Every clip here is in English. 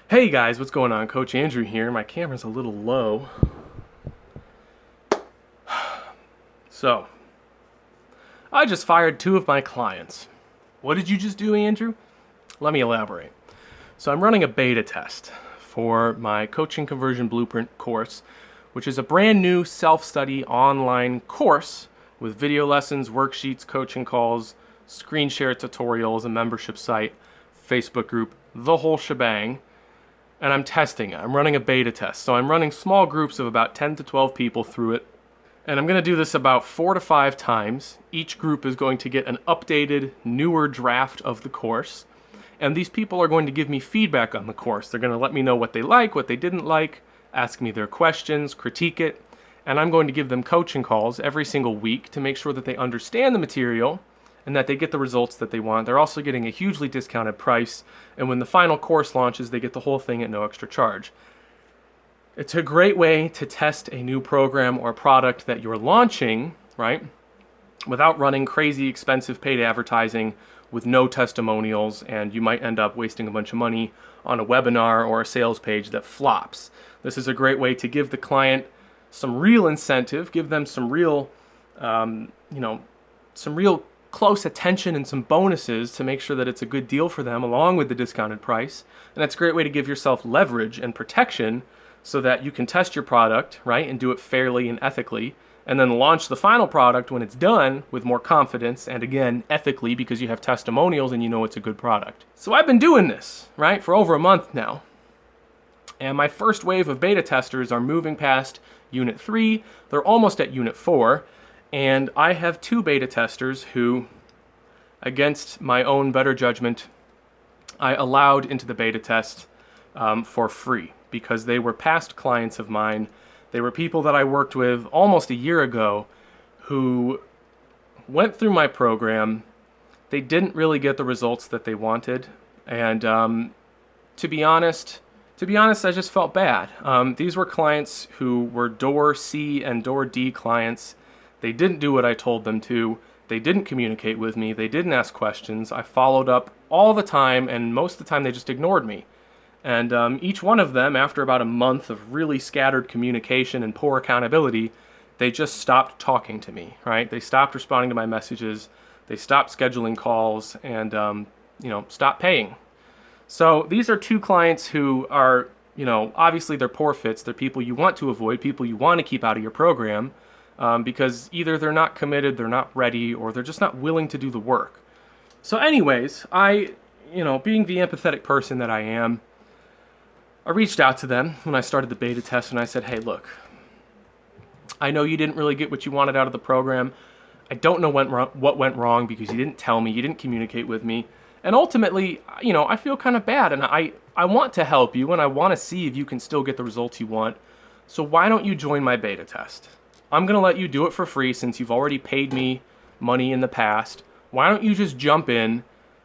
Hey guys, what's going on? Coach Andrew here. My camera's a little low. So, I just fired 2 of my clients. What did you just do, Andrew? Let me elaborate. So, I'm running a beta test for my Coaching Conversion Blueprint course, which is a brand new self-study online course with video lessons, worksheets, coaching calls, screen share tutorials, a membership site, Facebook group, the whole shebang. And I'm testing it. I'm running a beta test. So I'm running small groups of about 10 to 12 people through it. And I'm going to do this about 4 to 5 times. Each group is going to get an updated, newer draft of the course. And these people are going to give me feedback on the course. They're going to let me know what they like, what they didn't like, ask me their questions, critique it. And I'm going to give them coaching calls every single week to make sure that they understand the material and that they get the results that they want. They're also getting a hugely discounted price, and when the final course launches, they get the whole thing at no extra charge. It's a great way to test a new program or product that you're launching, right, without running crazy expensive paid advertising with no testimonials, and you might end up wasting a bunch of money on a webinar or a sales page that flops. This is a great way to give the client some real incentive, give them some real, some real close attention and some bonuses to make sure that it's a good deal for them along with the discounted price. And that's a great way to give yourself leverage and protection so that you can test your product, right, and do it fairly and ethically, and then launch the final product when it's done with more confidence and, again, ethically, because you have testimonials and you know it's a good product. So I've been doing this, right, for over a month now. And my first wave of beta testers are moving past Unit 3. They're almost at Unit 4. And I have 2 beta testers who, against my own better judgment, I allowed into the beta test for free because they were past clients of mine. They were people that I worked with almost a year ago who went through my program. They didn't really get the results that they wanted. And to be honest, I just felt bad. These were clients who were Door C and Door D clients. They didn't do what I told them to. They didn't communicate with me. They didn't ask questions. I followed up all the time, and most of the time they just ignored me. And each one of them, after about a month of really scattered communication and poor accountability, they just stopped talking to me, right? They stopped responding to my messages. They stopped scheduling calls and, stopped paying. So these are 2 clients who are, obviously they're poor fits. They're people you want to avoid, people you want to keep out of your program. Because either they're not committed, they're not ready, or they're just not willing to do the work. So anyways, I, being the empathetic person that I am, I reached out to them when I started the beta test and I said, hey, look, I know you didn't really get what you wanted out of the program. I don't know what went wrong because you didn't tell me, you didn't communicate with me. And ultimately, I feel kind of bad and I want to help you and I want to see if you can still get the results you want. So why don't you join my beta test? I'm going to let you do it for free since you've already paid me money in the past. Why don't you just jump in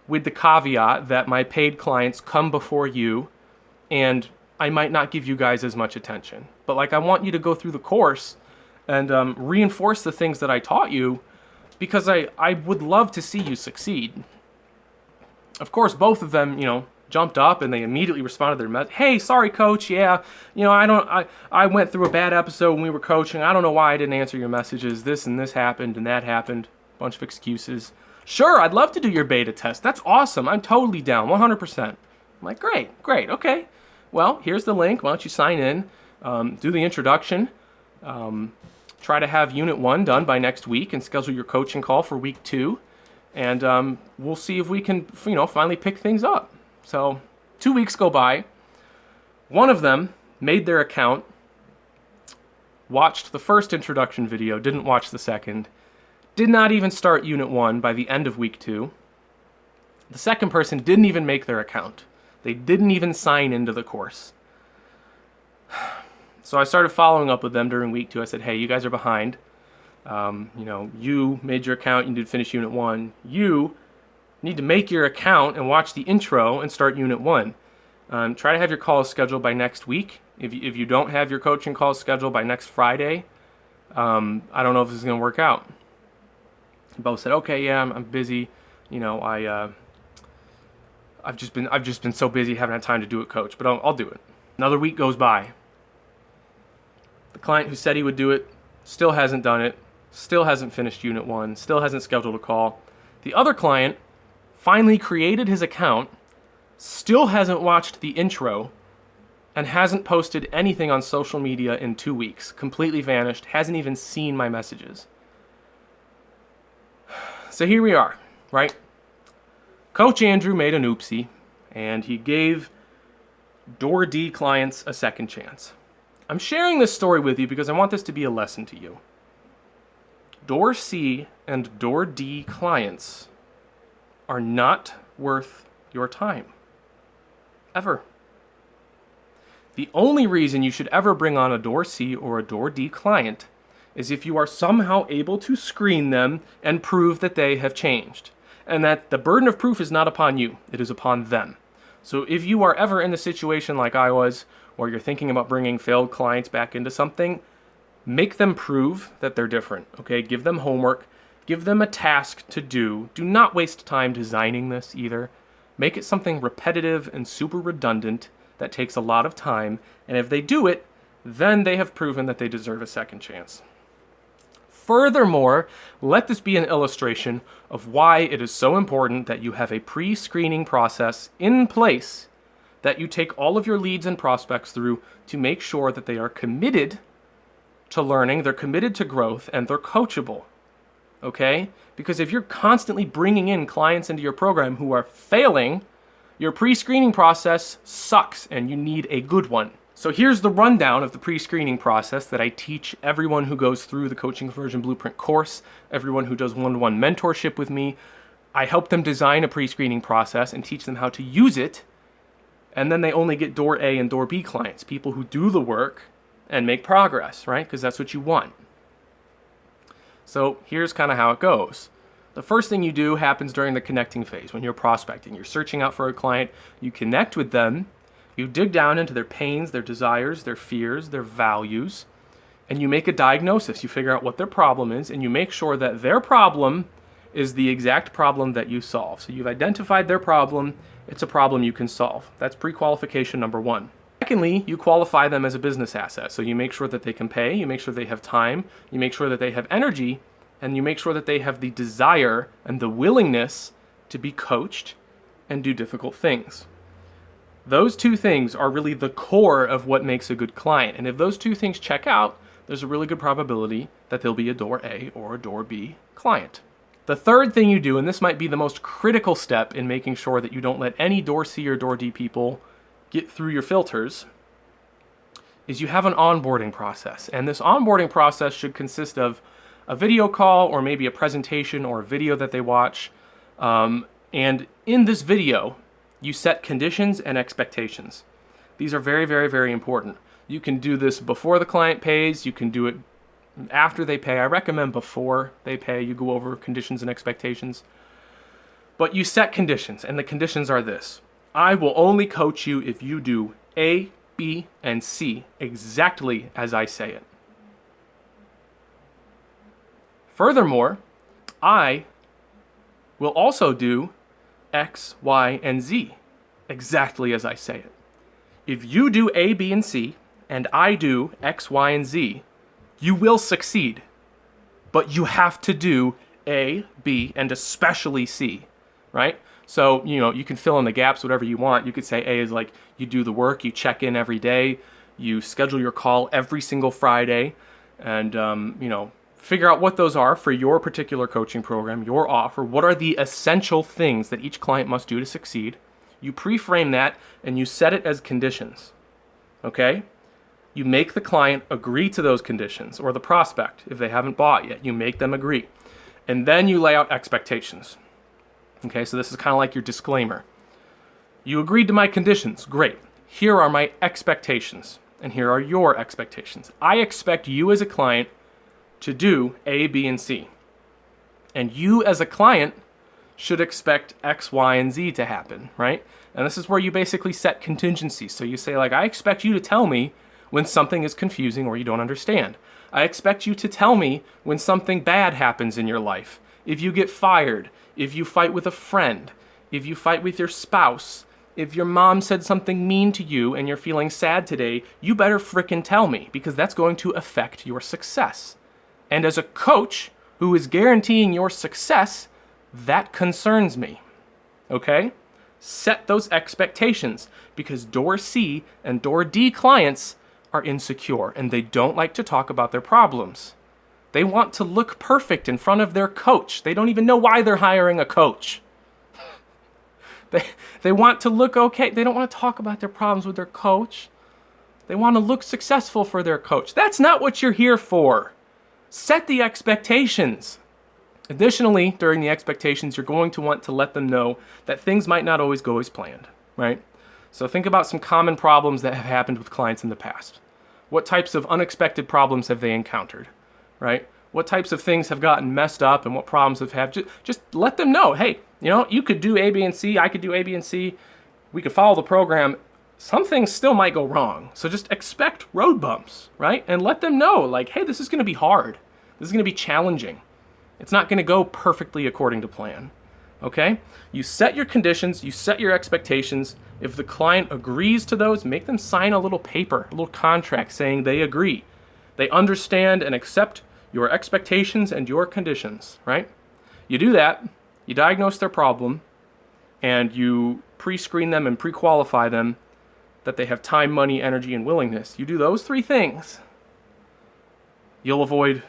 with the caveat that my paid clients come before you and I might not give you guys as much attention. But I want you to go through the course and reinforce the things that I taught you because I would love to see you succeed. Of course, both of them, jumped up and they immediately responded to their message. Hey, sorry, coach. Yeah, I went through a bad episode when we were coaching. I don't know why I didn't answer your messages. This and this happened and that happened. Bunch of excuses. Sure, I'd love to do your beta test. That's awesome. I'm totally down, 100%. I'm like, great, okay. Well, here's the link. Why don't you sign in, do the introduction, try to have Unit 1 done by next week and schedule your coaching call for week 2. And we'll see if we can, finally pick things up. So 2 weeks go by. One of them made their account, watched the first introduction video, didn't watch the second, did not even start Unit 1 by the end of week 2. The second person didn't even make their account. They didn't even sign into the course. So I started following up with them during week 2. I said, hey, you guys are behind. You made your account, you need to finish Unit 1. You need to make your account and watch the intro and start Unit 1. Try to have your calls scheduled by next week. If you don't have your coaching calls scheduled by next Friday, I don't know if this is going to work out. Both said, okay, yeah, I'm busy. I've just been so busy, haven't had time to do it, coach, but I'll do it. Another week goes by. The client who said he would do it still hasn't done it, still hasn't finished unit 1, still hasn't scheduled a call. The other client finally created his account, still hasn't watched the intro, and hasn't posted anything on social media in 2 weeks. Completely vanished, hasn't even seen my messages. So here we are, right? Coach Andrew made an oopsie, and he gave Door D clients a second chance. I'm sharing this story with you because I want this to be a lesson to you. Door C and Door D clients are not worth your time. Ever. The only reason you should ever bring on a Door C or a Door D client is if you are somehow able to screen them and prove that they have changed. And that the burden of proof is not upon you, it is upon them. So if you are ever in the situation like I was, or you're thinking about bringing failed clients back into something, make them prove that they're different, okay? Give them homework, give them a task to do. Do not waste time designing this either. Make it something repetitive and super redundant that takes a lot of time, and if they do it, then they have proven that they deserve a second chance. Furthermore, let this be an illustration of why it is so important that you have a pre-screening process in place that you take all of your leads and prospects through to make sure that they are committed to learning, they're committed to growth, and they're coachable. Okay? Because if you're constantly bringing in clients into your program who are failing, your pre-screening process sucks and you need a good one. So here's the rundown of the pre-screening process that I teach everyone who goes through the Coaching Conversion Blueprint course, everyone who does one-to-one mentorship with me. I help them design a pre-screening process and teach them how to use it, and then they only get Door A and Door B clients, people who do the work and make progress, right? Because that's what you want. So here's kind of how it goes. The first thing you do happens during the connecting phase when you're prospecting. You're searching out for a client, you connect with them, you dig down into their pains, their desires, their fears, their values, and you make a diagnosis. You figure out what their problem is, and you make sure that their problem is the exact problem that you solve. So you've identified their problem, it's a problem you can solve. That's pre-qualification number 1. Secondly, you qualify them as a business asset. So you make sure that they can pay, you make sure they have time, you make sure that they have energy, and you make sure that they have the desire and the willingness to be coached and do difficult things. Those two things are really the core of what makes a good client. And if those two things check out, there's a really good probability that they'll be a Door A or a Door B client. The third thing you do, and this might be the most critical step in making sure that you don't let any Door C or Door D people get through your filters, is you have an onboarding process. And this onboarding process should consist of a video call or maybe a presentation or a video that they watch. And in this video, you set conditions and expectations. These are very, very, very important. You can do this before the client pays. You can do it after they pay. I recommend before they pay. You go over conditions and expectations. But you set conditions, and the conditions are this. I will only coach you if you do A, B, and C exactly as I say it. Furthermore, I will also do X, Y, and Z exactly as I say it. If you do A, B, and C, and I do X, Y, and Z, you will succeed. But you have to do A, B, and especially C, right? So, you can fill in the gaps, whatever you want. You could say A is like you do the work, you check in every day, you schedule your call every single Friday, and, figure out what those are for your particular coaching program, your offer. What are the essential things that each client must do to succeed? You pre-frame that and you set it as conditions, okay? You make the client agree to those conditions, or the prospect, if they haven't bought yet, you make them agree. And then you lay out expectations. Okay, so this is kind of like your disclaimer. You agreed to my conditions, great. Here are my expectations, and here are your expectations. I expect you as a client to do A, B, and C. And you as a client should expect X, Y, and Z to happen, right? And this is where you basically set contingencies. So you say, I expect you to tell me when something is confusing or you don't understand. I expect you to tell me when something bad happens in your life. If you get fired, if you fight with a friend, if you fight with your spouse, if your mom said something mean to you and you're feeling sad today, you better frickin' tell me, because that's going to affect your success. And as a coach who is guaranteeing your success, that concerns me. Okay? Set those expectations, because door C and door D clients are insecure and they don't like to talk about their problems. They want to look perfect in front of their coach. They don't even know why they're hiring a coach. They want to look okay. They don't want to talk about their problems with their coach. They want to look successful for their coach. That's not what you're here for. Set the expectations. Additionally, during the expectations, you're going to want to let them know that things might not always go as planned, right? So think about some common problems that have happened with clients in the past. What types of unexpected problems have they encountered, right? What types of things have gotten messed up and what problems have had? Just let them know, hey, you could do A, B, and C. I could do A, B, and C. We could follow the program. Some things still might go wrong. So just expect road bumps, right? And let them know, like, hey, this is going to be hard. This is going to be challenging. It's not going to go perfectly according to plan, okay? You set your conditions, you set your expectations. If the client agrees to those, make them sign a little paper, a little contract saying they agree. They understand and accept your expectations and your conditions, right? You do that, you diagnose their problem, and you pre-screen them and pre-qualify them that they have time, money, energy, and willingness. You do those three things, you'll avoid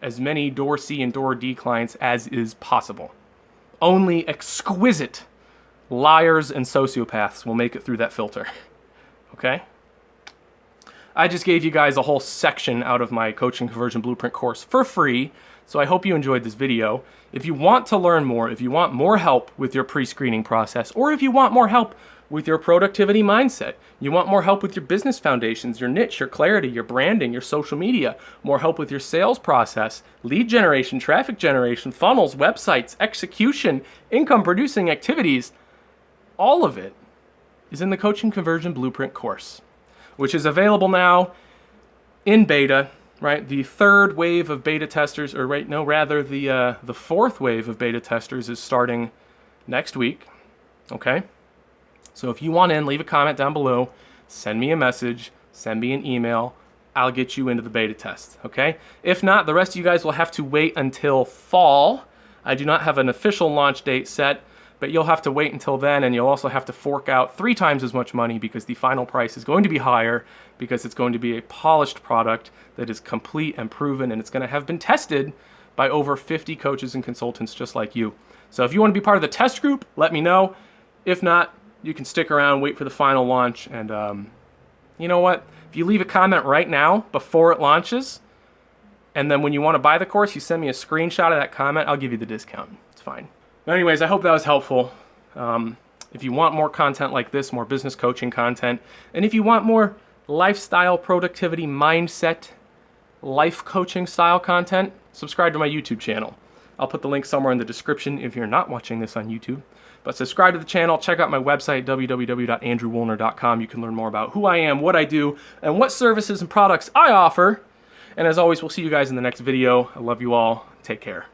as many door C and door D clients as is possible. Only exquisite liars and sociopaths will make it through that filter, okay? I just gave you guys a whole section out of my Coaching Conversion Blueprint course for free, so I hope you enjoyed this video. If you want to learn more, if you want more help with your pre-screening process, or if you want more help with your productivity mindset, you want more help with your business foundations, your niche, your clarity, your branding, your social media, more help with your sales process, lead generation, traffic generation, funnels, websites, execution, income producing activities, all of it is in the Coaching Conversion Blueprint course, which is available now in beta, right? The third wave of beta testers, the fourth wave of beta testers is starting next week, okay? So if you want in, leave a comment down below, send me a message, send me an email, I'll get you into the beta test, okay? If not, the rest of you guys will have to wait until fall. I do not have an official launch date set, but you'll have to wait until then, and you'll also have to fork out 3 times as much money because the final price is going to be higher because it's going to be a polished product that is complete and proven, and it's going to have been tested by over 50 coaches and consultants just like you. So if you want to be part of the test group, let me know. If not, you can stick around, wait for the final launch, and you know what? If you leave a comment right now before it launches, and then when you want to buy the course, you send me a screenshot of that comment, I'll give you the discount. It's fine. But anyways, I hope that was helpful. If you want more content like this, more business coaching content, and if you want more lifestyle, productivity, mindset, life coaching style content, subscribe to my YouTube channel. I'll put the link somewhere in the description if you're not watching this on YouTube. But subscribe to the channel, check out my website, www.andrewwuellner.com. You can learn more about who I am, what I do, and what services and products I offer. And as always, we'll see you guys in the next video. I love you all. Take care.